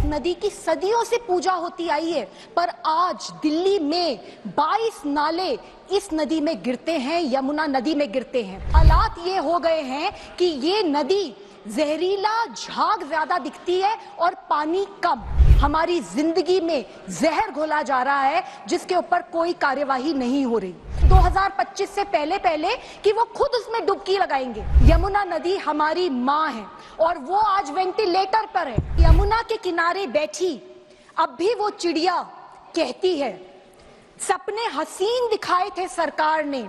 नदी की सदियों से पूजा होती आई है, पर आज दिल्ली में 22 नाले इस नदी में गिरते हैं, यमुना नदी में गिरते हैं। हालात ये हो गए हैं कि ये नदी जहरीला, झाग ज्यादा दिखती है और पानी कम। हमारी जिंदगी में जहर घोला जा रहा है जिसके ऊपर कोई कार्यवाही नहीं हो रही। 2025 से पहले पहले कि वो खुद उसमें डुबकी लगाएंगे। यमुना नदी हमारी माँ है और वो आज वेंटिलेटर पर है। यमुना के किनारे बैठी अब भी वो चिड़िया कहती है, सपने हसीन दिखाए थे सरकार ने,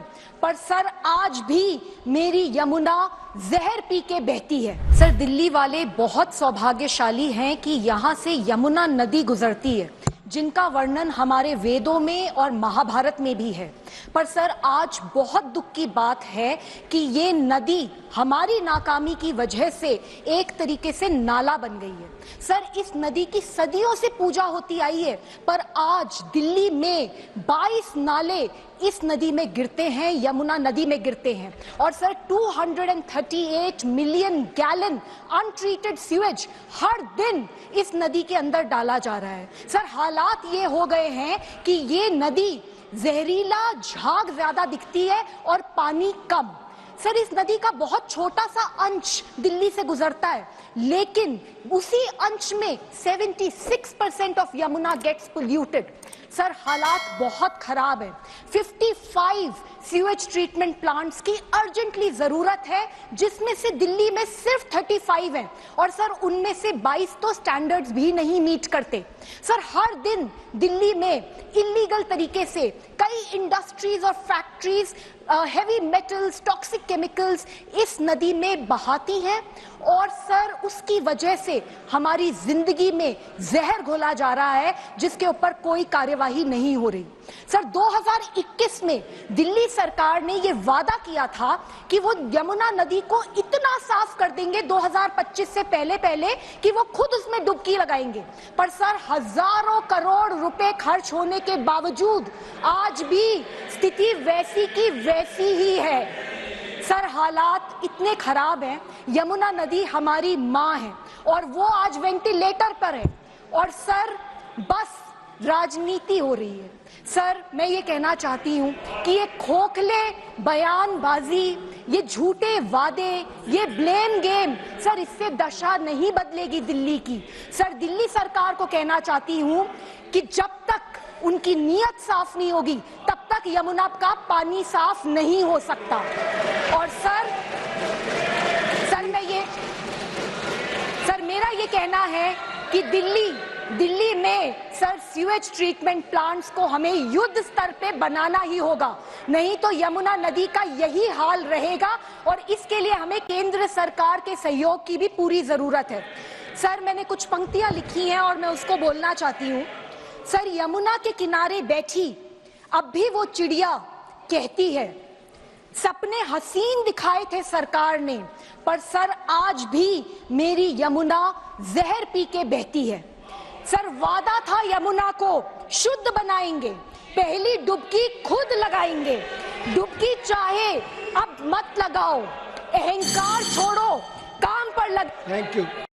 पर सर आज भी मेरी यमुना जहर पी के बहती है। सर, दिल्ली वाले बहुत सौभाग्यशाली हैं कि यहाँ से यमुना नदी गुजरती है, जिनका वर्णन हमारे वेदों में और महाभारत में भी है। पर सर, आज बहुत दुख की बात है कि ये नदी हमारी नाकामी की वजह से एक तरीके से नाला बन गई है। सर, इस नदी की सदियों से पूजा होती आई है, पर आज दिल्ली में 22 नाले इस नदी में गिरते हैं, यमुना नदी में गिरते हैं। और sir, 238 million gallon untreated sewage हर दिन इस नदी के अंदर डाला जा रहा है। सर, हालात ये हो गए हैं कि ये नदी जहरीला, झाग ज्यादा दिखती है और पानी कम। सर, इस नदी का बहुत छोटा सा अंश दिल्ली से गुजरता है, लेकिन उसी अंश में 76% of Yamuna gets polluted. Sir, हालात बहुत खराब है। 55 सीवेज ट्रीटमेंट प्लांट्स की अर्जेंटली जरूरत है, जिसमें से दिल्ली में सिर्फ 35 हैं और सर उनमें से 22 तो स्टैंडर्ड्स भी नहीं मीट करते। सर, हर दिन दिल्ली में इलीगल तरीके से कई इंडस्ट्रीज और factories heavy metals, toxic chemicals इस नदी में बहाती हैं और सर उसकी वजह से हमारी जिंदगी में जहर घोला जा रहा है जिसके ऊपर कोई कार्यवाही नहीं हो रही। सर, 2021 में दिल्ली सरकार ने ये वादा किया था कि वो यमुना नदी को इतना साफ कर देंगे 2025 से पहले पहले कि वो खुद उसमें डुबकी लगाएंगे। पर सर, हजारों करोड़ रुपए खर्च होने के बावजूद आज भी स्थिति वैसी की वैसी ही है। सर, हालात इतने खराब हैं। यमुना नदी हमारी माँ है और वो आज वेंटिलेटर पर है और सर बस राजनीति हो रही है। सर, मैं ये कहना चाहती हूँ कि ये खोखले बयानबाजी, ये झूठे वादे, ये ब्लेम गेम, सर इससे दशा नहीं बदलेगी दिल्ली की। सर, दिल्ली सरकार को कहना चाहती हूँ कि जब तक उनकी नीयत साफ नहीं होगी तब तक यमुना का पानी साफ नहीं हो सकता। और सर मेरा ये कहना है कि दिल्ली में सर सीवेज ट्रीटमेंट प्लांट्स को हमें युद्ध स्तर पे बनाना ही होगा, नहीं तो यमुना नदी का यही हाल रहेगा और इसके लिए हमें केंद्र सरकार के सहयोग की भी पूरी जरूरत है। सर, मैंने कुछ पंक्तियां लिखी हैं और मैं उसको बोलना चाहती हूँ। सर, यमुना के किनारे बैठी अब भी वो चिड़िया कहती है, सपने हसीन दिखाए थे सरकार ने, पर सर आज भी मेरी यमुना जहर पी के बहती है। सर, वादा था यमुना को शुद्ध बनाएंगे, पहली डुबकी खुद लगाएंगे। डुबकी चाहे अब मत लगाओ, अहंकार छोड़ो, काम पर लग। Thank you.